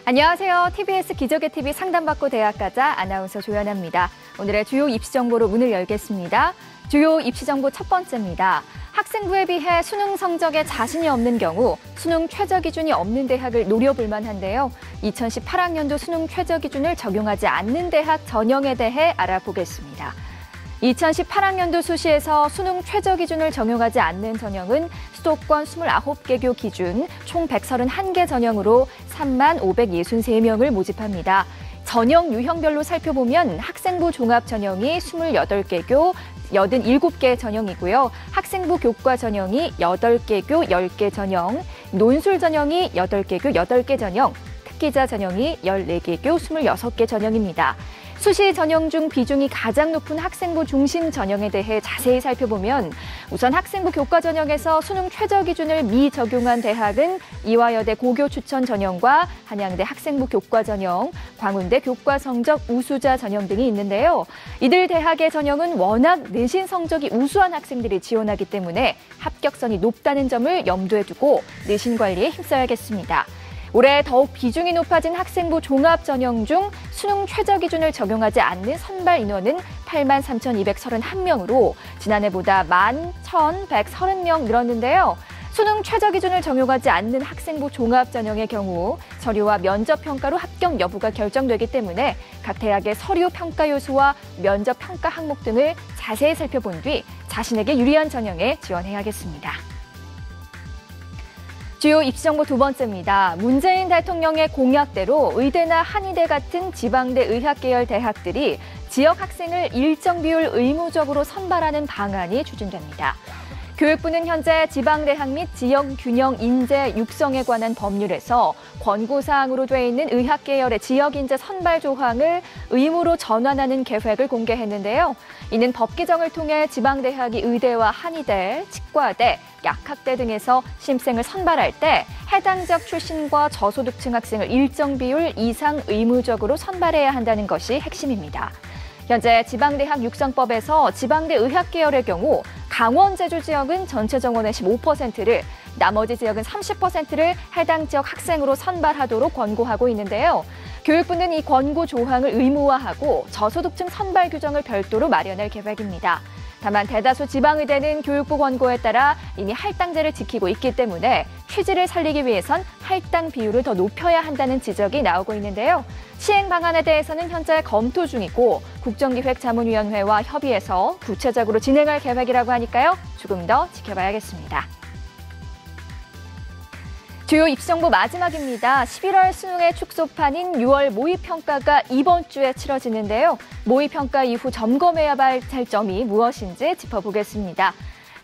안녕하세요. TBS 기적의 TV 상담받고 대학가자 아나운서 조연아입니다. 오늘의 주요 입시 정보로 문을 열겠습니다. 주요 입시 정보 첫 번째입니다. 학생부에 비해 수능 성적에 자신이 없는 경우 수능 최저 기준이 없는 대학을 노려볼 만한데요. 2018학년도 수능 최저 기준을 적용하지 않는 대학 전형에 대해 알아보겠습니다. 2018학년도 수시에서 수능 최저 기준을 적용하지 않는 전형은 수도권 29개교 기준 총 131개 전형으로 3563명을 모집합니다. 전형 유형별로 살펴보면 학생부 종합 전형이 28개교 87개 전형이고요. 학생부 교과 전형이 8개교 10개 전형, 논술 전형이 8개교 8개 전형, 특기자 전형이 14개교 26개 전형입니다. 수시 전형 중 비중이 가장 높은 학생부 중심 전형에 대해 자세히 살펴보면 우선 학생부 교과 전형에서 수능 최저 기준을 미적용한 대학은 이화여대 고교 추천 전형과 한양대 학생부 교과 전형, 광운대 교과 성적 우수자 전형 등이 있는데요. 이들 대학의 전형은 워낙 내신 성적이 우수한 학생들이 지원하기 때문에 합격성이 높다는 점을 염두에 두고 내신 관리에 힘써야겠습니다. 올해 더욱 비중이 높아진 학생부 종합 전형 중 수능 최저 기준을 적용하지 않는 선발 인원은 83,231명으로 지난해보다 11,130명 늘었는데요. 수능 최저 기준을 적용하지 않는 학생부 종합 전형의 경우 서류와 면접 평가로 합격 여부가 결정되기 때문에 각 대학의 서류 평가 요소와 면접 평가 항목 등을 자세히 살펴본 뒤 자신에게 유리한 전형에 지원해야겠습니다. 주요 입시 정보 두 번째입니다. 문재인 대통령의 공약대로 의대나 한의대 같은 지방대 의학계열 대학들이 지역 학생을 일정 비율 의무적으로 선발하는 방안이 추진됩니다. 교육부는 현재 지방대학 및 지역 균형 인재 육성에 관한 법률에서 권고사항으로 돼 있는 의학계열의 지역 인재 선발 조항을 의무로 전환하는 계획을 공개했는데요. 이는 법 개정을 통해 지방대학이 의대와 한의대, 치과대, 약학대 등에서 신입생을 선발할 때 해당 지역 출신과 저소득층 학생을 일정 비율 이상 의무적으로 선발해야 한다는 것이 핵심입니다. 현재 지방대학 육성법에서 지방대 의학계열의 경우 강원, 제주 지역은 전체 정원의 15%를, 나머지 지역은 30%를 해당 지역 학생으로 선발하도록 권고하고 있는데요. 교육부는 이 권고 조항을 의무화하고 저소득층 선발 규정을 별도로 마련할 계획입니다. 다만 대다수 지방의대는 교육부 권고에 따라 이미 할당제를 지키고 있기 때문에 취지를 살리기 위해선 할당 비율을 더 높여야 한다는 지적이 나오고 있는데요. 시행 방안에 대해서는 현재 검토 중이고 국정기획자문위원회와 협의해서 구체적으로 진행할 계획이라고 하니까요. 조금 더 지켜봐야겠습니다. 주요 입시 정보 마지막입니다. 11월 수능의 축소판인 6월 모의평가가 이번 주에 치러지는데요. 모의평가 이후 점검해야 할 점이 무엇인지 짚어보겠습니다.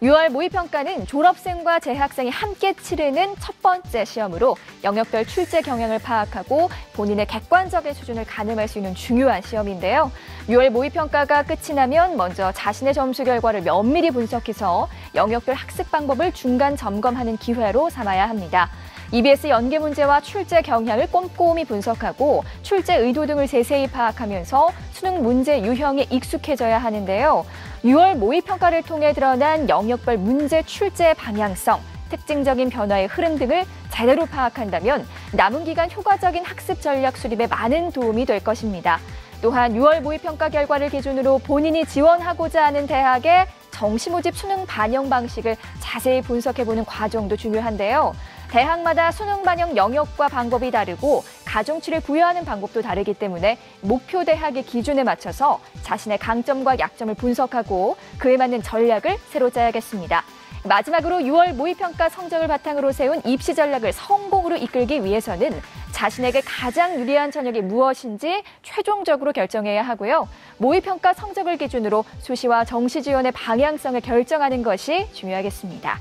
6월 모의평가는 졸업생과 재학생이 함께 치르는 첫 번째 시험으로 영역별 출제 경향을 파악하고 본인의 객관적인 수준을 가늠할 수 있는 중요한 시험인데요. 6월 모의평가가 끝이 나면 먼저 자신의 점수 결과를 면밀히 분석해서 영역별 학습 방법을 중간 점검하는 기회로 삼아야 합니다. EBS 연계 문제와 출제 경향을 꼼꼼히 분석하고 출제 의도 등을 세세히 파악하면서 수능 문제 유형에 익숙해져야 하는데요. 6월 모의평가를 통해 드러난 영역별 문제 출제 방향성, 특징적인 변화의 흐름 등을 제대로 파악한다면 남은 기간 효과적인 학습 전략 수립에 많은 도움이 될 것입니다. 또한 6월 모의평가 결과를 기준으로 본인이 지원하고자 하는 대학의 정시 모집 수능 반영 방식을 자세히 분석해보는 과정도 중요한데요. 대학마다 수능 반영 영역과 방법이 다르고 가중치를 부여하는 방법도 다르기 때문에 목표 대학의 기준에 맞춰서 자신의 강점과 약점을 분석하고 그에 맞는 전략을 새로 짜야겠습니다. 마지막으로 6월 모의평가 성적을 바탕으로 세운 입시 전략을 성공으로 이끌기 위해서는 자신에게 가장 유리한 전형이 무엇인지 최종적으로 결정해야 하고요. 모의평가 성적을 기준으로 수시와 정시 지원의 방향성을 결정하는 것이 중요하겠습니다.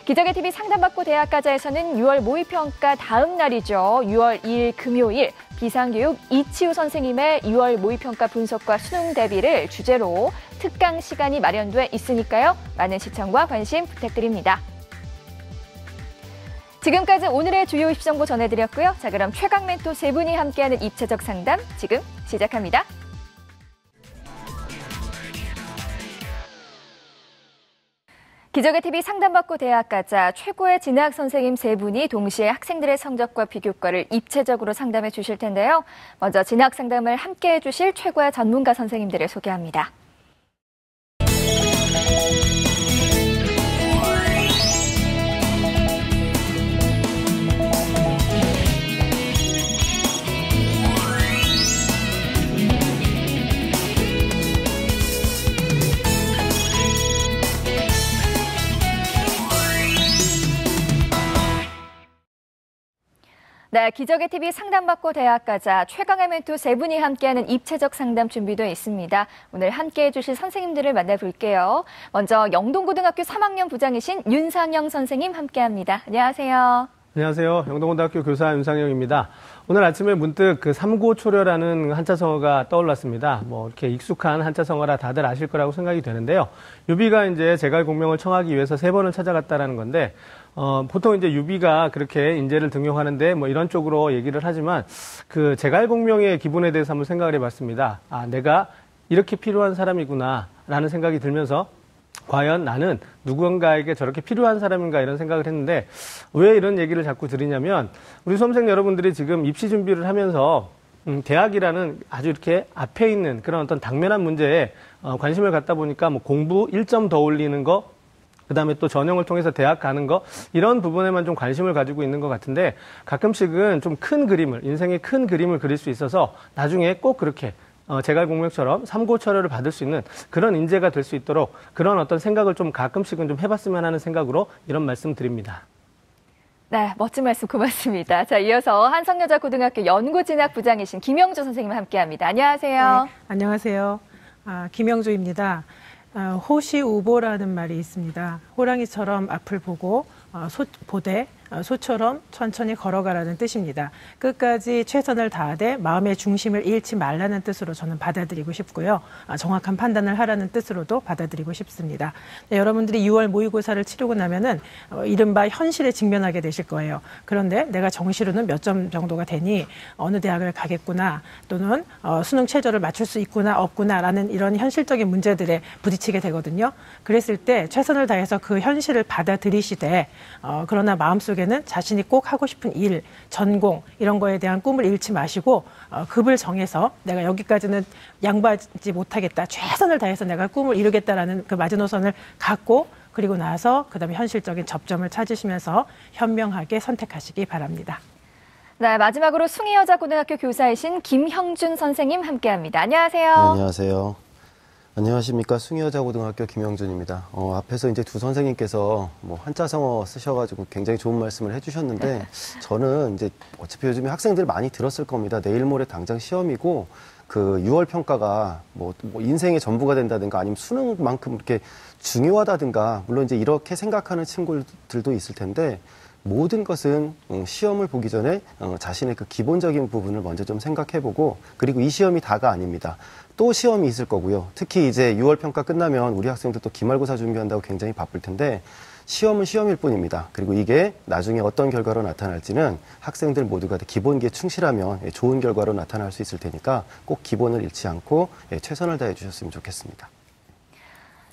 기적의 TV 상담받고 대학가자에서는 6월 모의평가 다음 날이죠. 6월 2일 금요일 비상교육 이치우 선생님의 6월 모의평가 분석과 수능 대비를 주제로 특강 시간이 마련돼 있으니까요. 많은 시청과 관심 부탁드립니다. 지금까지 오늘의 주요 입시 정보 전해드렸고요. 자, 그럼 최강 멘토 세 분이 함께하는 입체적 상담 지금 시작합니다. 기적의 TV 상담받고 대학 가자 최고의 진학 선생님 세 분이 동시에 학생들의 성적과 비교과를 입체적으로 상담해 주실 텐데요. 먼저 진학 상담을 함께 해주실 최고의 전문가 선생님들을 소개합니다. 네, 기적의 TV 상담받고 대학 가자 최강의 멘토 세 분이 함께하는 입체적 상담 준비되어 있습니다. 오늘 함께해 주실 선생님들을 만나볼게요. 먼저 영동고등학교 3학년 부장이신 윤상영 선생님 함께합니다. 안녕하세요. 안녕하세요. 영동고등학교 교사 윤상영입니다. 오늘 아침에 문득 그 삼고초려라는 한자성어가 떠올랐습니다. 이렇게 익숙한 한자성어라 다들 아실 거라고 생각이 되는데요. 유비가 이제 제갈공명을 청하기 위해서 3번을 찾아갔다라는 건데, 보통 이제 유비가 그렇게 인재를 등용하는데 이런 쪽으로 얘기를 하지만 그 제갈공명의 기본에 대해서 한번 생각을 해봤습니다. 아, 내가 이렇게 필요한 사람이구나 라는 생각이 들면서 과연 나는 누군가에게 저렇게 필요한 사람인가 이런 생각을 했는데 왜 이런 얘기를 자꾸 드리냐면 우리 수험생 여러분들이 지금 입시 준비를 하면서 대학이라는 아주 이렇게 앞에 있는 그런 어떤 당면한 문제에 관심을 갖다 보니까 공부 1점 더 올리는 거 그다음에 또 전형을 통해서 대학 가는 거 이런 부분에만 좀 관심을 가지고 있는 것 같은데 가끔씩은 좀 큰 그림을 인생의 큰 그림을 그릴 수 있어서 나중에 꼭 그렇게 제갈공명처럼 삼고초려를 받을 수 있는 그런 인재가 될 수 있도록 그런 어떤 생각을 좀 가끔씩은 좀 해봤으면 하는 생각으로 이런 말씀 드립니다. 네, 멋진 말씀 고맙습니다. 자, 이어서 한성여자고등학교 연구진학부장이신 김영주 선생님 함께합니다. 안녕하세요. 네, 안녕하세요. 김영주입니다. 호시우보라는 말이 있습니다. 호랑이처럼 앞을 보고 보되 소처럼 천천히 걸어가라는 뜻입니다. 끝까지 최선을 다하되 마음의 중심을 잃지 말라는 뜻으로 저는 받아들이고 싶고요. 정확한 판단을 하라는 뜻으로도 받아들이고 싶습니다. 네, 여러분들이 6월 모의고사를 치르고 나면은 이른바 현실에 직면하게 되실 거예요. 그런데 내가 정시로는 몇 점 정도가 되니 어느 대학을 가겠구나 또는 수능 최저를 맞출 수 있구나 없구나라는 이런 현실적인 문제들에 부딪히게 되거든요. 그랬을 때 최선을 다해서 그 현실을 받아들이시되 그러나 마음속에 는 자신이 꼭 하고 싶은 일, 전공 이런 거에 대한 꿈을 잃지 마시고 급을 정해서 내가 여기까지는 양보하지 못하겠다. 최선을 다해서 내가 꿈을 이루겠다라는 그 마지노선을 갖고 그리고 나서 그다음에 현실적인 접점을 찾으시면서 현명하게 선택하시기 바랍니다. 네, 마지막으로 숭이여자고등학교 교사이신 김형준 선생님 함께합니다. 안녕하세요. 네, 안녕하세요. 안녕하십니까. 숭이여자고등학교 김영준입니다. 앞에서 이제 두 선생님께서 한자성어 쓰셔가지고 굉장히 좋은 말씀을 해주셨는데 저는 이제 어차피 요즘에 학생들 많이 들었을 겁니다. 내일 모레 당장 시험이고 그 6월 평가가 인생의 전부가 된다든가 아니면 수능만큼 이렇게 중요하다든가 물론 이제 이렇게 생각하는 친구들도 있을 텐데 모든 것은 시험을 보기 전에 자신의 그 기본적인 부분을 먼저 좀 생각해보고 그리고 이 시험이 다가 아닙니다. 또 시험이 있을 거고요. 특히 이제 6월 평가 끝나면 우리 학생들 또 기말고사 준비한다고 굉장히 바쁠 텐데 시험은 시험일 뿐입니다. 그리고 이게 나중에 어떤 결과로 나타날지는 학생들 모두가 기본기에 충실하면 좋은 결과로 나타날 수 있을 테니까 꼭 기본을 잃지 않고 최선을 다해 주셨으면 좋겠습니다.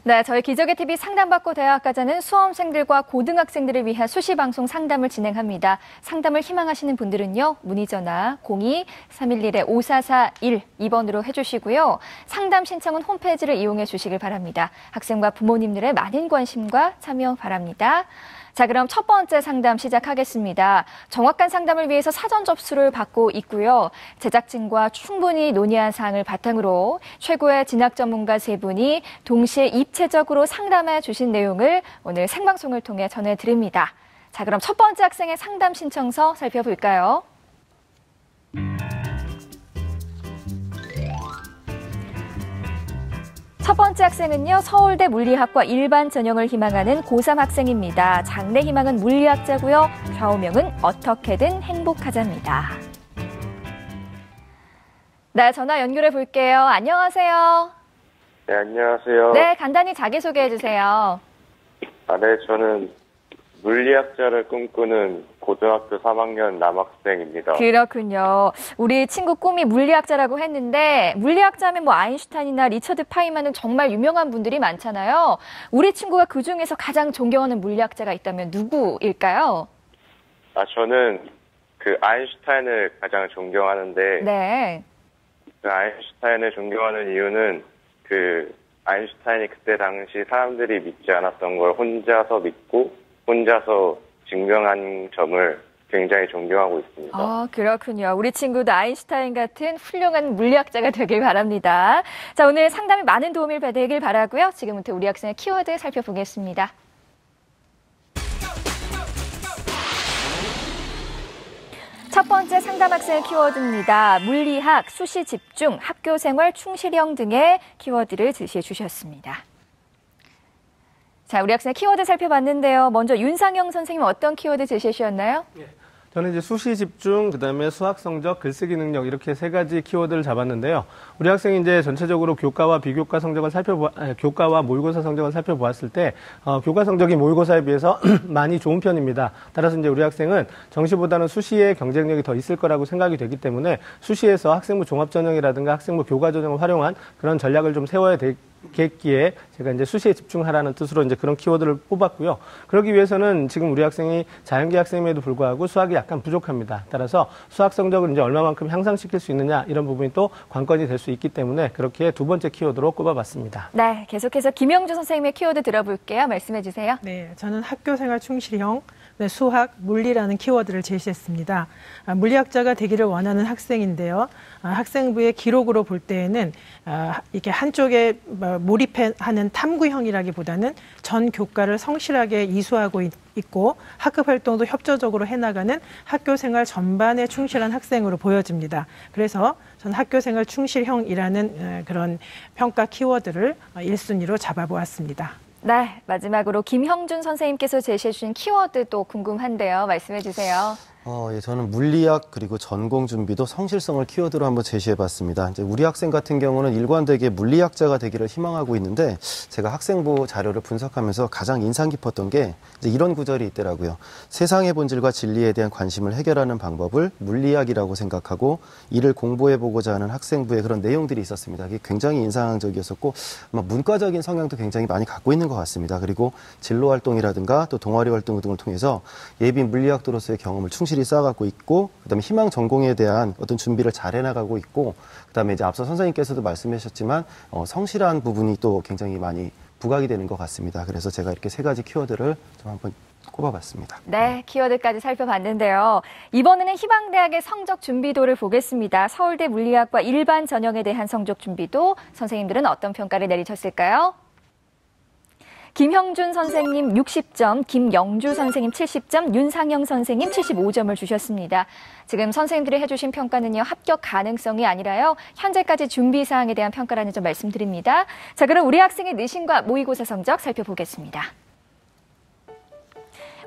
네, 저희 기적의 TV 상담받고 대학 가자는 수험생들과 고등학생들을 위한 수시방송 상담을 진행합니다. 상담을 희망하시는 분들은요. 문의전화 02-311-5441 2번으로 해주시고요. 상담 신청은 홈페이지를 이용해 주시길 바랍니다. 학생과 부모님들의 많은 관심과 참여 바랍니다. 자, 그럼 첫 번째 상담 시작하겠습니다. 정확한 상담을 위해서 사전 접수를 받고 있고요. 제작진과 충분히 논의한 사항을 바탕으로 최고의 진학 전문가 세 분이 동시에 입체적으로 상담해 주신 내용을 오늘 생방송을 통해 전해드립니다. 자, 그럼 첫 번째 학생의 상담 신청서 살펴볼까요? 첫 번째 학생은요, 서울대 물리학과 일반 전형을 희망하는 고3 학생입니다. 장래 희망은 물리학자고요. 좌우명은 어떻게든 행복하자입니다. 네, 전화 연결해 볼게요. 안녕하세요. 네, 안녕하세요. 네, 간단히 자기소개해 주세요. 네, 저는 물리학자를 꿈꾸는 고등학교 3학년 남학생입니다. 그렇군요. 우리 친구 꿈이 물리학자라고 했는데 물리학자면 뭐 아인슈타인이나 리처드 파이만은 정말 유명한 분들이 많잖아요. 우리 친구가 그중에서 가장 존경하는 물리학자가 있다면 누구일까요? 저는 그 아인슈타인을 가장 존경하는데 네. 그 아인슈타인을 존경하는 이유는 그 아인슈타인이 그때 당시 사람들이 믿지 않았던 걸 혼자서 믿고 혼자서 증명한 점을 굉장히 존경하고 있습니다. 아, 그렇군요. 우리 친구도 아인슈타인 같은 훌륭한 물리학자가 되길 바랍니다. 자, 오늘 상담에 많은 도움이 되길 바라고요. 지금부터 우리 학생의 키워드 살펴보겠습니다. 첫 번째 상담 학생의 키워드입니다. 물리학, 수시 집중, 학교 생활 충실형 등의 키워드를 제시해 주셨습니다. 자, 우리 학생의 키워드 살펴봤는데요. 먼저 윤상영 선생님 어떤 키워드 제시해 주셨나요? 저는 이제 수시 집중, 그다음에 수학 성적, 글쓰기 능력 이렇게 세 가지 키워드를 잡았는데요. 우리 학생이 이제 전체적으로 교과와 비교과 성적을 교과와 모의고사 성적을 살펴보았을 때 교과 성적이 모의고사에 비해서 많이 좋은 편입니다. 따라서 이제 우리 학생은 정시보다는 수시에 경쟁력이 더 있을 거라고 생각이 되기 때문에 수시에서 학생부 종합 전형이라든가 학생부 교과 전형을 활용한 그런 전략을 좀 세워야 되겠기에 제가 이제 수시에 집중하라는 뜻으로 이제 그런 키워드를 뽑았고요. 그러기 위해서는 지금 우리 학생이 자연계 학생임에도 불구하고 수학이 약간 부족합니다. 따라서 수학 성적을 이제 얼마만큼 향상시킬 수 있느냐 이런 부분이 또 관건이 될 수 있기 때문에 그렇게 두 번째 키워드로 꼽아봤습니다. 네, 계속해서 김영주 선생님의 키워드 들어볼게요. 말씀해 주세요. 네, 저는 학교생활 충실형, 수학, 물리라는 키워드를 제시했습니다. 물리학자가 되기를 원하는 학생인데요. 학생부의 기록으로 볼 때에는 이렇게 한쪽에 몰입하는 탐구형이라기보다는 전 교과를 성실하게 이수하고 있고 학급 활동도 협조적으로 해나가는 학교생활 전반에 충실한 학생으로 보여집니다. 그래서 저는 학교생활 충실형이라는 그런 평가 키워드를 1순위로 잡아보았습니다. 네, 마지막으로 김형준 선생님께서 제시해 주신 키워드도 궁금한데요. 말씀해 주세요. 예, 저는 물리학 그리고 전공 준비도 성실성을 키워드로 한번 제시해봤습니다. 이제 우리 학생 같은 경우는 일관되게 물리학자가 되기를 희망하고 있는데 제가 학생부 자료를 분석하면서 가장 인상 깊었던 게 이제 이런 구절이 있더라고요. 세상의 본질과 진리에 대한 관심을 해결하는 방법을 물리학이라고 생각하고 이를 공부해보고자 하는 학생부의 그런 내용들이 있었습니다. 이게 굉장히 인상적이었었고 아마 문과적인 성향도 굉장히 많이 갖고 있는 것 같습니다. 그리고 진로 활동이라든가 또 동아리 활동 등을 통해서 예비 물리학도로서의 경험을 충실히 쌓아가고 있고 그다음에 희망 전공에 대한 어떤 준비를 잘 해나가고 있고 그다음에 이제 앞서 선생님께서도 말씀하셨지만 성실한 부분이 또 굉장히 많이 부각이 되는 것 같습니다. 그래서 제가 이렇게 세 가지 키워드를 좀 한번 꼽아봤습니다. 네, 키워드까지 살펴봤는데요. 이번에는 희망대학의 성적 준비도를 보겠습니다. 서울대 물리학과 일반 전형에 대한 성적 준비도 선생님들은 어떤 평가를 내리셨을까요? 김형준 선생님 60점, 김영주 선생님 70점, 윤상영 선생님 75점을 주셨습니다. 지금 선생님들이 해주신 평가는요, 합격 가능성이 아니라요, 현재까지 준비사항에 대한 평가라는 점 말씀드립니다. 자, 그럼 우리 학생의 내신과 모의고사 성적 살펴보겠습니다.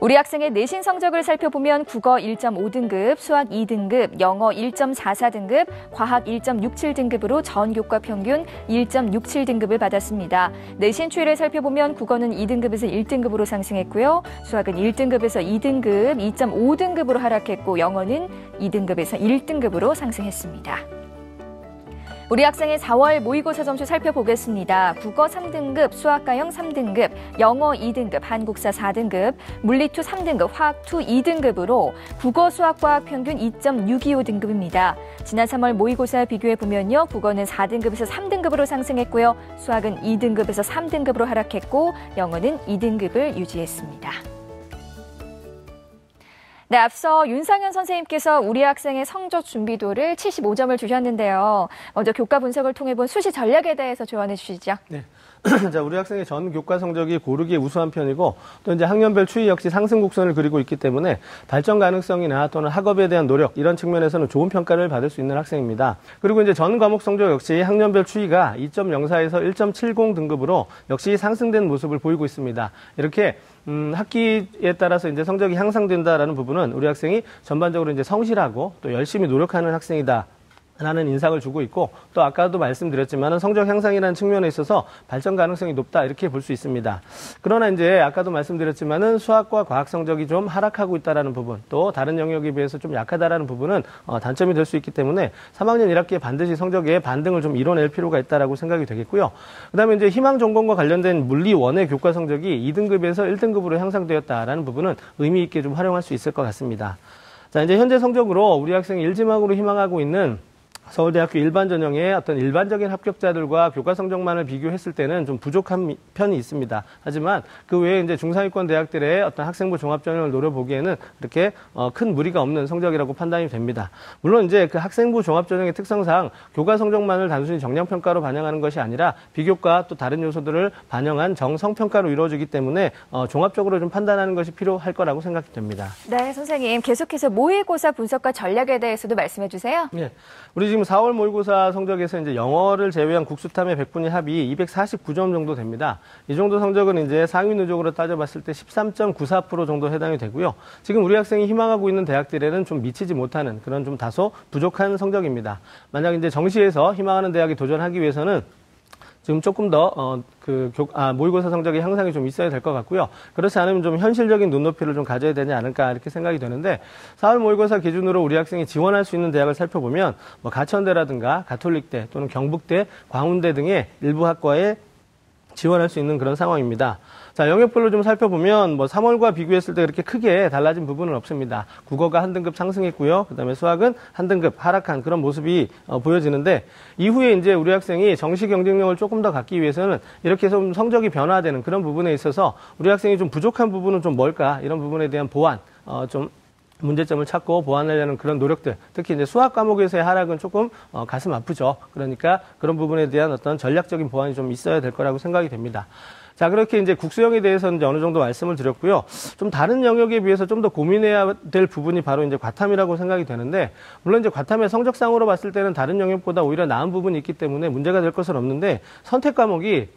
우리 학생의 내신 성적을 살펴보면 국어 1.5등급, 수학 2등급, 영어 1.44등급, 과학 1.67등급으로 전 교과 평균 1.67등급을 받았습니다. 내신 추이를 살펴보면 국어는 2등급에서 1등급으로 상승했고요. 수학은 1등급에서 2등급, 2.5등급으로 하락했고 영어는 2등급에서 1등급으로 상승했습니다. 우리 학생의 4월 모의고사 점수 살펴보겠습니다. 국어 3등급, 수학과형 3등급, 영어 2등급, 한국사 4등급, 물리2 3등급, 화학2 2등급으로 국어, 수학, 과학 평균 2.625등급입니다. 지난 3월 모의고사 비교해보면요. 국어는 4등급에서 3등급으로 상승했고요. 수학은 2등급에서 3등급으로 하락했고 영어는 2등급을 유지했습니다. 네, 앞서 윤상현 선생님께서 우리 학생의 성적 준비도를 75점을 주셨는데요. 먼저 교과 분석을 통해 본 수시 전략에 대해서 조언해 주시죠. 네. 자, 우리 학생의 전 교과 성적이 고르기에 우수한 편이고 또 이제 학년별 추이 역시 상승 곡선을 그리고 있기 때문에 발전 가능성이나 또는 학업에 대한 노력 이런 측면에서는 좋은 평가를 받을 수 있는 학생입니다. 그리고 이제 전 과목 성적 역시 학년별 추이가 2.04에서 1.70 등급으로 역시 상승된 모습을 보이고 있습니다. 이렇게 학기에 따라서 이제 성적이 향상된다라는 부분은 우리 학생이 전반적으로 이제 성실하고 또 열심히 노력하는 학생이다. 라는 인상을 주고 있고 또 아까도 말씀드렸지만 성적 향상이라는 측면에 있어서 발전 가능성이 높다 이렇게 볼 수 있습니다. 그러나 이제 아까도 말씀드렸지만은 수학과 과학 성적이 좀 하락하고 있다라는 부분 또 다른 영역에 비해서 좀 약하다라는 부분은 단점이 될 수 있기 때문에 3학년 1학기에 반드시 성적의 반등을 좀 이뤄낼 필요가 있다라고 생각이 되겠고요. 그다음에 이제 희망 전공과 관련된 물리 원의 교과 성적이 2등급에서 1등급으로 향상되었다라는 부분은 의미 있게 좀 활용할 수 있을 것 같습니다. 자, 이제 현재 성적으로 우리 학생이 1지망으로 희망하고 있는 서울대학교 일반 전형의 어떤 일반적인 합격자들과 교과 성적만을 비교했을 때는 좀 부족한 편이 있습니다. 하지만 그 외에 이제 중상위권 대학들의 어떤 학생부 종합 전형을 노려보기에는 그렇게 큰 무리가 없는 성적이라고 판단이 됩니다. 물론 이제 그 학생부 종합 전형의 특성상 교과 성적만을 단순히 정량 평가로 반영하는 것이 아니라 비교과 또 다른 요소들을 반영한 정성 평가로 이루어지기 때문에 종합적으로 좀 판단하는 것이 필요할 거라고 생각이 됩니다. 네, 선생님 계속해서 모의고사 분석과 전략에 대해서도 말씀해 주세요. 네, 우리 지금 4월 모의고사 성적에서 이제 영어를 제외한 국수탐의 100분위 합이 249점 정도 됩니다. 이 정도 성적은 이제 상위 누적으로 따져봤을 때 13.94% 정도 해당이 되고요. 지금 우리 학생이 희망하고 있는 대학들에는 좀 미치지 못하는 그런 좀 다소 부족한 성적입니다. 만약 이제 정시에서 희망하는 대학에 도전하기 위해서는 지금 조금 더 모의고사 성적의 향상이 좀 있어야 될 것 같고요. 그렇지 않으면 좀 현실적인 눈높이를 좀 가져야 되지 않을까 이렇게 생각이 되는데 4월 모의고사 기준으로 우리 학생이 지원할 수 있는 대학을 살펴보면 뭐 가천대라든가 가톨릭대 또는 경북대, 광운대 등의 일부 학과에 지원할 수 있는 그런 상황입니다. 자, 영역별로 좀 살펴보면 뭐 3월과 비교했을 때 그렇게 크게 달라진 부분은 없습니다. 국어가 한 등급 상승했고요. 그다음에 수학은 한 등급 하락한 그런 모습이 보여지는데 이후에 이제 우리 학생이 정시 경쟁력을 조금 더 갖기 위해서는 이렇게 좀 성적이 변화되는 그런 부분에 있어서 우리 학생이 좀 부족한 부분은 좀 뭘까 이런 부분에 대한 보완 좀 문제점을 찾고 보완하려는 그런 노력들, 특히 이제 수학 과목에서의 하락은 조금 가슴 아프죠. 그러니까 그런 부분에 대한 어떤 전략적인 보완이 좀 있어야 될 거라고 생각이 됩니다. 자, 그렇게 이제 국수형에 대해서는 이제 어느 정도 말씀을 드렸고요. 좀 다른 영역에 비해서 좀 더 고민해야 될 부분이 바로 이제 과탐이라고 생각이 되는데, 물론 이제 과탐의 성적상으로 봤을 때는 다른 영역보다 오히려 나은 부분이 있기 때문에 문제가 될 것은 없는데, 선택 과목이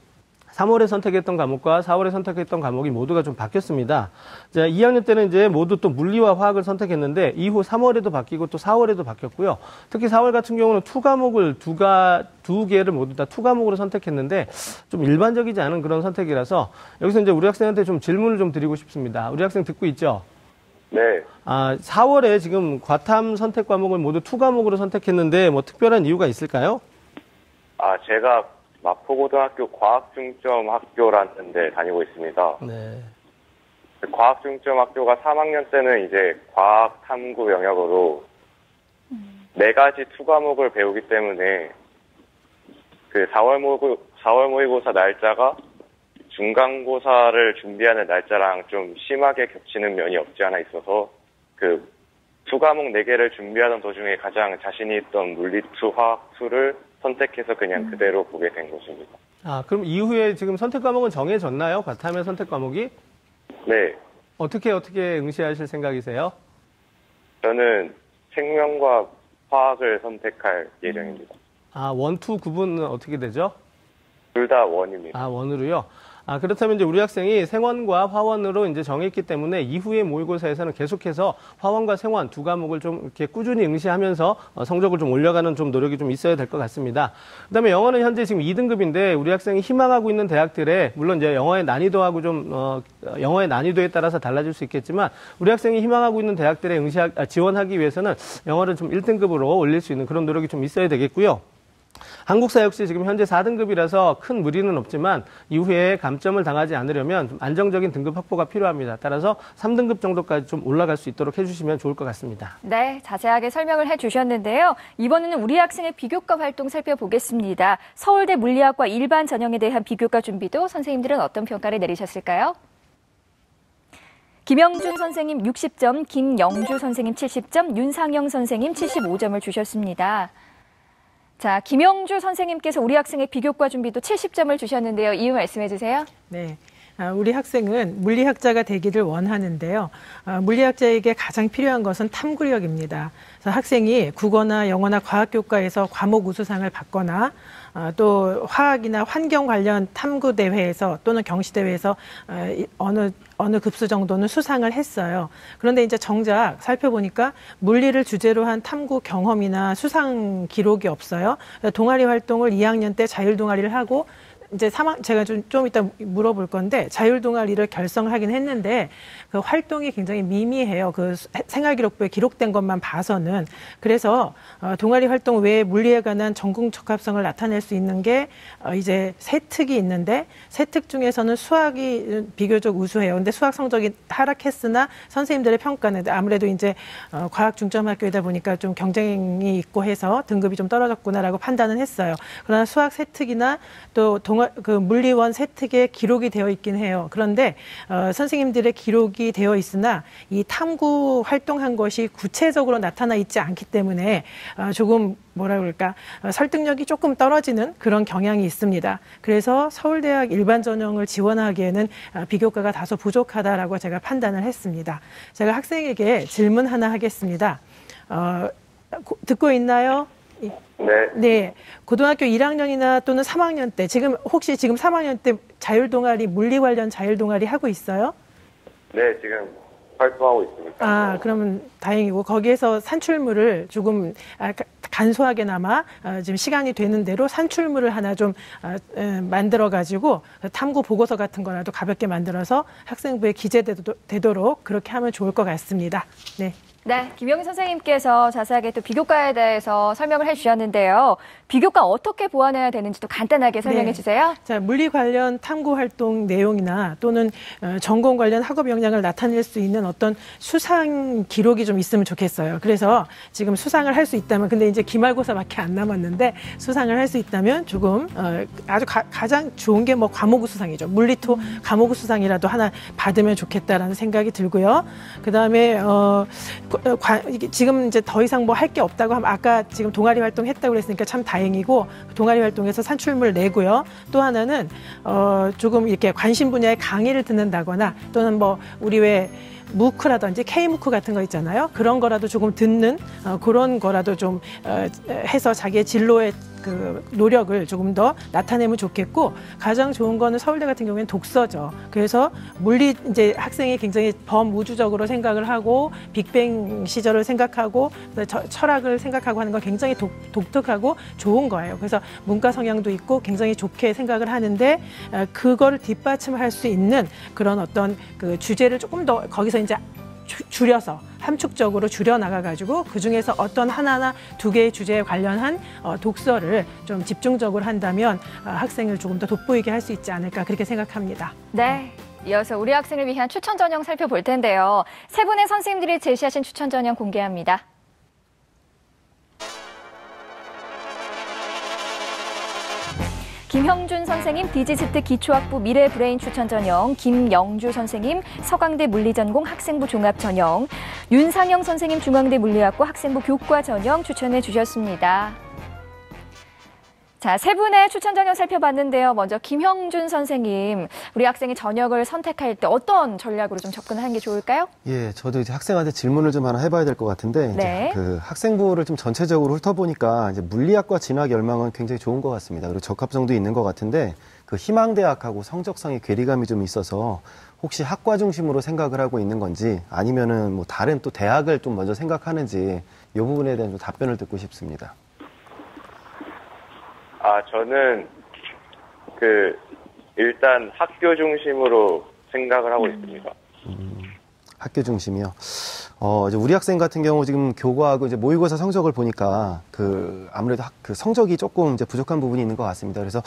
3월에 선택했던 과목과 4월에 선택했던 과목이 모두가 좀 바뀌었습니다. 자, 2학년 때는 이제 모두 또 물리와 화학을 선택했는데 이후 3월에도 바뀌고 또 4월에도 바뀌었고요. 특히 4월 같은 경우는 투 과목을 두 개를 모두 다 투 과목으로 선택했는데 좀 일반적이지 않은 그런 선택이라서 여기서 이제 우리 학생한테 좀 질문을 좀 드리고 싶습니다. 우리 학생 듣고 있죠? 네. 4월에 지금 과탐 선택 과목을 모두 투 과목으로 선택했는데 뭐 특별한 이유가 있을까요? 제가 마포고등학교 과학중점학교라는 데 다니고 있습니다. 네. 과학중점학교가 3학년 때는 이제 과학탐구 영역으로 4가지 투 과목을 배우기 때문에 그 4월 모의고사 날짜가 중간고사를 준비하는 날짜랑 좀 심하게 겹치는 면이 없지 않아 있어서 그 투 과목 4개를 준비하던 도중에 가장 자신이 있던 물리 투, 화학 투를 선택해서 그냥 그대로 보게 된 것입니다. 그럼 이후에 지금 선택 과목은 정해졌나요? 과탐의 선택 과목이? 네. 어떻게 응시하실 생각이세요? 저는 생명과 화학을 선택할 예정입니다. 원, 투 구분은 어떻게 되죠? 둘 다 원입니다. 원으로요? 그렇다면 이제 우리 학생이 생원과 화원으로 이제 정했기 때문에 이후에 모의고사에서는 계속해서 화원과 생원 두 과목을 좀 이렇게 꾸준히 응시하면서 성적을 좀 올려가는 좀 노력이 좀 있어야 될 것 같습니다. 그다음에 영어는 현재 지금 2등급인데 우리 학생이 희망하고 있는 대학들에 물론 이제 영어의 난이도하고 좀 영어의 난이도에 따라서 달라질 수 있겠지만 우리 학생이 희망하고 있는 대학들에 지원하기 위해서는 영어를 좀 1등급으로 올릴 수 있는 그런 노력이 좀 있어야 되겠고요. 한국사 역시 지금 현재 4등급이라서 큰 무리는 없지만 이후에 감점을 당하지 않으려면 좀 안정적인 등급 확보가 필요합니다. 따라서 3등급 정도까지 좀 올라갈 수 있도록 해주시면 좋을 것 같습니다. 네, 자세하게 설명을 해주셨는데요. 이번에는 우리 학생의 비교과 활동 살펴보겠습니다. 서울대 물리학과 일반 전형에 대한 비교과 준비도 선생님들은 어떤 평가를 내리셨을까요? 김영준 선생님 60점, 김영주 선생님 70점, 윤상영 선생님 75점을 주셨습니다. 자, 김영주 선생님께서 우리 학생의 비교과 준비도 70점을 주셨는데요. 이유 말씀해 주세요. 네. 우리 학생은 물리학자가 되기를 원하는데요. 물리학자에게 가장 필요한 것은 탐구력입니다. 그래서 학생이 국어나 영어나 과학교과에서 과목 우수상을 받거나 또 화학이나 환경 관련 탐구 대회에서 또는 경시 대회에서 어느 급수 정도는 수상을 했어요. 그런데 이제 정작 살펴보니까 물리를 주제로 한 탐구 경험이나 수상 기록이 없어요. 동아리 활동을 2학년 때 자율 동아리를 하고 이제 제가 좀 이따 물어볼 건데 자율 동아리를 결성하긴 했는데 그 활동이 굉장히 미미해요. 그 생활기록부에 기록된 것만 봐서는. 그래서 동아리 활동 외에 물리에 관한 전공 적합성을 나타낼 수 있는 게 이제 세 특이 있는데 세 특 중에서는 수학이 비교적 우수해요. 근데 수학 성적이 하락했으나 선생님들의 평가는 아무래도 이제 과학 중점 학교이다 보니까 좀 경쟁이 있고 해서 등급이 좀 떨어졌구나라고 판단은 했어요. 그러나 수학 세 특이나 또 그 물리원 세 특에 기록이 되어 있긴 해요. 그런데 선생님들의 기록이 되어 있으나 이 탐구 활동한 것이 구체적으로 나타나 있지 않기 때문에 조금 뭐라 그럴까 설득력이 조금 떨어지는 그런 경향이 있습니다. 그래서 서울대학 일반 전형을 지원하기에는 비교과가 다소 부족하다라고 제가 판단을 했습니다. 제가 학생에게 질문 하나 하겠습니다. 듣고 있나요? 네. 네. 고등학교 1학년이나 또는 3학년 때, 혹시 지금 3학년 때 자율 동아리, 물리 관련 자율 동아리 하고 있어요? 네, 지금 활동하고 있습니다. 그러면 다행이고, 거기에서 산출물을 조금 간소하게나마 지금 시간이 되는 대로 산출물을 하나 좀 만들어가지고 탐구 보고서 같은 거라도 가볍게 만들어서 학생부에 기재되도록 그렇게 하면 좋을 것 같습니다. 네. 네, 김영희 선생님께서 자세하게 또 비교과에 대해서 설명을 해주셨는데요. 비교과 어떻게 보완해야 되는지도 간단하게 설명해 주세요. 자, 물리 관련 탐구 활동 내용이나 또는 전공 관련 학업 역량을 나타낼 수 있는 어떤 수상 기록이 좀 있으면 좋겠어요. 그래서 지금 수상을 할 수 있다면, 근데 이제 기말고사밖에 안 남았는데 수상을 할 수 있다면 조금 아주 가장 좋은 게 뭐 과목우 수상이죠. 물리토 과목우 수상이라도 하나 받으면 좋겠다라는 생각이 들고요. 그 다음에 지금 이제 더 이상 뭐 할 게 없다고 하면 아까 지금 동아리 활동 했다고 그랬으니까 참 다행이고 동아리 활동에서 산출물 내고요. 또 하나는 조금 이렇게 관심 분야의 강의를 듣는다거나 또는 뭐 우리 왜 무크라든지 K무크 같은 거 있잖아요. 그런 거라도 조금 듣는 그런 거라도 좀 해서 자기의 진로의 그 노력을 조금 더 나타내면 좋겠고 가장 좋은 거는 서울대 같은 경우에는 독서죠. 그래서 물리 이제 학생이 굉장히 범우주적으로 생각을 하고 빅뱅 시절을 생각하고 철학을 생각하고 하는 건 굉장히 독특하고 좋은 거예요. 그래서 문과 성향도 있고 굉장히 좋게 생각을 하는데 그거를 뒷받침할 수 있는 그런 어떤 그 주제를 조금 더 거기서 이제 줄여서 함축적으로 줄여나가가지고 그중에서 어떤 하나나 두 개의 주제에 관련한 독서를 좀 집중적으로 한다면 학생을 조금 더 돋보이게 할 수 있지 않을까 그렇게 생각합니다. 네. 이어서 우리 학생을 위한 추천 전형 살펴볼 텐데요. 세 분의 선생님들이 제시하신 추천 전형 공개합니다. 김형준 선생님 디지스트 기초학부 미래브레인 추천 전형, 김영주 선생님 서강대 물리전공 학생부 종합 전형, 윤상영 선생님 중앙대 물리학과 학생부 교과 전형 추천해 주셨습니다. 자, 세 분의 추천 전형 살펴봤는데요. 먼저 김형준 선생님, 우리 학생이 전형을 선택할 때 어떤 전략으로 좀 접근하는 게 좋을까요? 예, 저도 이제 학생한테 질문을 좀 하나 해봐야 될 것 같은데, 네. 이제 그 학생부를 좀 전체적으로 훑어보니까 이제 물리학과 진학 열망은 굉장히 좋은 것 같습니다. 그리고 적합성도 있는 것 같은데, 그 희망대학하고 성적상의 괴리감이 좀 있어서 혹시 학과 중심으로 생각을 하고 있는 건지 아니면은 뭐 다른 또 대학을 좀 먼저 생각하는지 이 부분에 대한 좀 답변을 듣고 싶습니다. 저는 일단 학교 중심으로 생각을 하고 있습니다. 학교 중심이요. 이제 우리 학생 같은 경우 지금 교과하고 이제 모의고사 성적을 보니까 아무래도 그 성적이 조금 이제 부족한 부분이 있는 것 같습니다. 그래서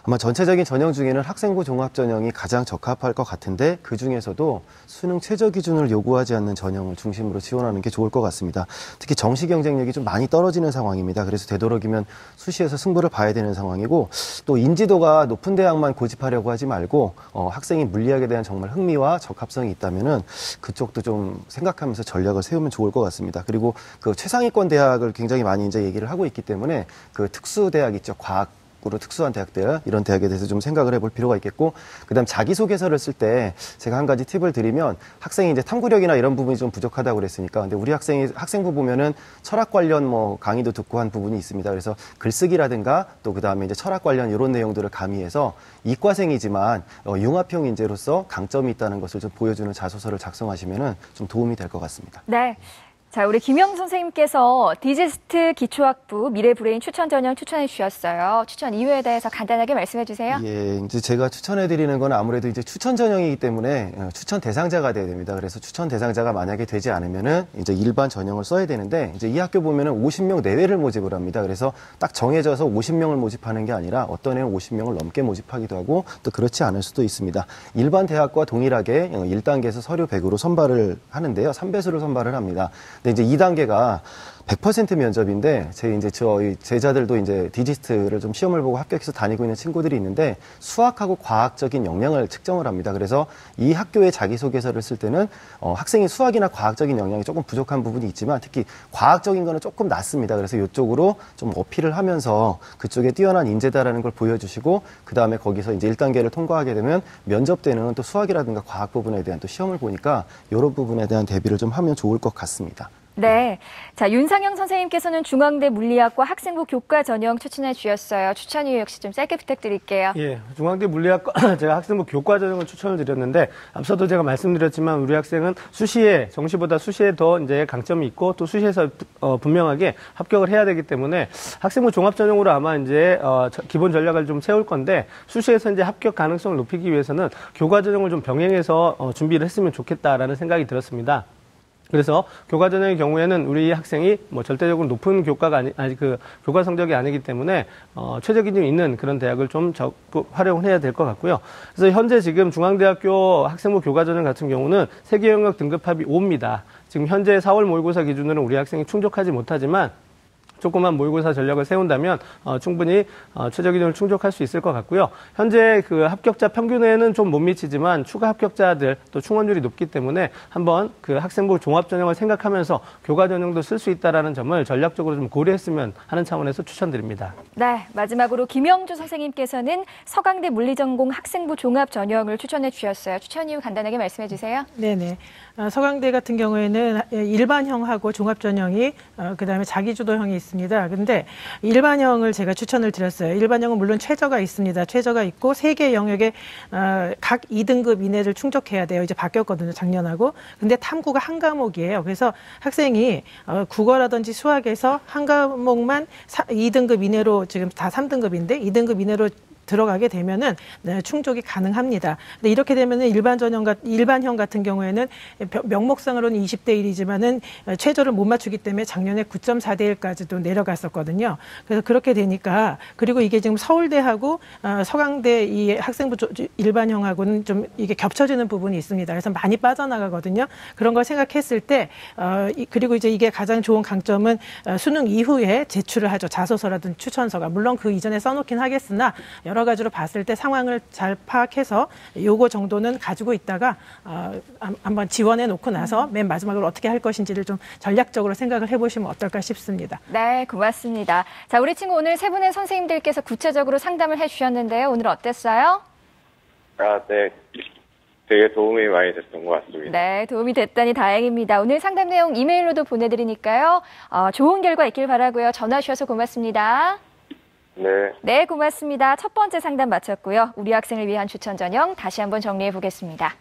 아마 전체적인 전형 중에는 학생부 종합 전형이 가장 적합할 것 같은데 그 중에서도 수능 최저 기준을 요구하지 않는 전형을 중심으로 지원하는 게 좋을 것 같습니다. 특히 정시 경쟁력이 좀 많이 떨어지는 상황입니다. 그래서 되도록이면 수시에서 승부를 봐야 되는 상황이고 또 인지도가 높은 대학만 고집하려고 하지 말고 학생이 물리학에 대한 정말 흥미와 적합성이 있다면은 그쪽도 좀 생각하면서 전략을 세우면 좋을 것 같습니다. 그리고 그 최상위권 대학을 굉장히 많이 이제 얘기를 하고 있기 때문에 그 특수 대학 있죠. 과학 특수학으로 특수한 대학들, 이런 대학에 대해서 좀 생각을 해볼 필요가 있겠고, 그다음 자기소개서를 쓸 때 제가 한 가지 팁을 드리면, 학생이 이제 탐구력이나 이런 부분이 좀 부족하다고 그랬으니까, 근데 우리 학생부 보면은 철학 관련 뭐 강의도 듣고 한 부분이 있습니다. 그래서 글쓰기라든가 또 그다음에 이제 철학 관련 이런 내용들을 가미해서 이과생이지만 융합형 인재로서 강점이 있다는 것을 좀 보여주는 자소서를 작성하시면은 좀 도움이 될 것 같습니다. 네. 자, 우리 김영 선생님께서 디지스트 기초학부 미래브레인 추천 전형 추천해 주셨어요. 추천 이유에 대해서 간단하게 말씀해 주세요. 예, 이제 제가 추천해 드리는 건 아무래도 이제 추천 전형이기 때문에 추천 대상자가 돼야 됩니다. 그래서 추천 대상자가 만약에 되지 않으면은 이제 일반 전형을 써야 되는데, 이제 이 학교 보면은 50명 내외를 모집을 합니다. 그래서 딱 정해져서 50명을 모집하는 게 아니라 어떤 애는 50명을 넘게 모집하기도 하고 또 그렇지 않을 수도 있습니다. 일반 대학과 동일하게 1단계에서 서류 100으로 선발을 하는데요. 3배수를 선발을 합니다. 근데 이제 2단계가 100% 면접인데, 저희 제자들도 이제 디지스트를 좀 시험을 보고 합격해서 다니고 있는 친구들이 있는데, 수학하고 과학적인 역량을 측정을 합니다. 그래서 이 학교의 자기소개서를 쓸 때는 학생이 수학이나 과학적인 역량이 조금 부족한 부분이 있지만, 특히 과학적인 거는 조금 낮습니다. 그래서 이쪽으로 좀 어필을 하면서 그쪽에 뛰어난 인재다라는 걸 보여주시고, 그 다음에 거기서 이제 1단계를 통과하게 되면 면접 때는 또 수학이라든가 과학 부분에 대한 또 시험을 보니까 이런 부분에 대한 대비를 좀 하면 좋을 것 같습니다. 네. 자, 윤상영 선생님께서는 중앙대 물리학과 학생부 교과 전형 추천해 주셨어요. 추천 이유 역시 좀 짧게 부탁드릴게요. 예, 중앙대 물리학과 제가 학생부 교과 전형을 추천을 드렸는데, 앞서도 제가 말씀드렸지만 우리 학생은 수시에, 정시보다 수시에 더 이제 강점이 있고 또 수시에서 분명하게 합격을 해야 되기 때문에 학생부 종합 전형으로 아마 이제 기본 전략을 좀 세울 건데, 수시에서 이제 합격 가능성을 높이기 위해서는 교과 전형을 좀 병행해서 준비를 했으면 좋겠다라는 생각이 들었습니다. 그래서 교과 전형의 경우에는 우리 학생이 뭐 절대적으로 높은 교과가 교과 성적이 아니기 때문에 최저 기준이 있는 그런 대학을 좀 적극 활용을 해야 될 것 같고요. 그래서 현재 지금 중앙대학교 학생부 교과 전형 같은 경우는 세계 영역 등급합이 5입니다. 지금 현재 4월 모의고사 기준으로는 우리 학생이 충족하지 못하지만, 조그만 모의고사 전략을 세운다면 충분히 최저 기준을 충족할 수 있을 것 같고요. 현재 그 합격자 평균에는 좀 못 미치지만 추가 합격자들 또 충원율이 높기 때문에 한번 그 학생부 종합 전형을 생각하면서 교과 전형도 쓸 수 있다라는 점을 전략적으로 좀 고려했으면 하는 차원에서 추천드립니다. 네, 마지막으로 김영주 선생님께서는 서강대 물리전공 학생부 종합 전형을 추천해 주셨어요. 추천 이유 간단하게 말씀해 주세요. 네네. 서강대 같은 경우에는 일반형하고 종합전형이 그다음에 자기주도형이 있습니다. 근데 일반형을 제가 추천을 드렸어요. 일반형은 물론 최저가 있습니다. 최저가 있고 3개 영역에 각 2등급 이내를 충족해야 돼요. 이제 바뀌었거든요, 작년하고. 근데 탐구가 한 과목이에요. 그래서 학생이 국어라든지 수학에서 한 과목만 2등급 이내로, 지금 다 3등급인데 2등급 이내로 들어가게 되면은 충족이 가능합니다. 근데 이렇게 되면은 일반형 같은 경우에는 명목상으로는 20대 1이지만은 최저를 못 맞추기 때문에 작년에 9.4대 1까지도 내려갔었거든요. 그래서 그렇게 되니까, 그리고 이게 지금 서울대하고 서강대 이 학생부 일반형하고는 좀 이게 겹쳐지는 부분이 있습니다. 그래서 많이 빠져나가거든요. 그런 걸 생각했을 때, 그리고 이제 이게 가장 좋은 강점은 수능 이후에 제출을 하죠. 자소서라든지 추천서가. 물론 그 이전에 써놓긴 하겠으나 여러 가지로 봤을 때 상황을 잘 파악해서 요거 정도는 가지고 있다가 한번 지원해 놓고 나서 맨 마지막으로 어떻게 할 것인지를 좀 전략적으로 생각을 해보시면 어떨까 싶습니다. 네, 고맙습니다. 자, 우리 친구 오늘 세 분의 선생님들께서 구체적으로 상담을 해주셨는데요. 오늘 어땠어요? 네. 되게 도움이 많이 됐던 것 같습니다. 네, 도움이 됐다니 다행입니다. 오늘 상담 내용 이메일로도 보내드리니까요. 좋은 결과 있길 바라고요. 전화 주셔서 고맙습니다. 네. 네, 고맙습니다. 첫 번째 상담 마쳤고요. 우리 학생을 위한 추천 전형 다시 한번 정리해 보겠습니다.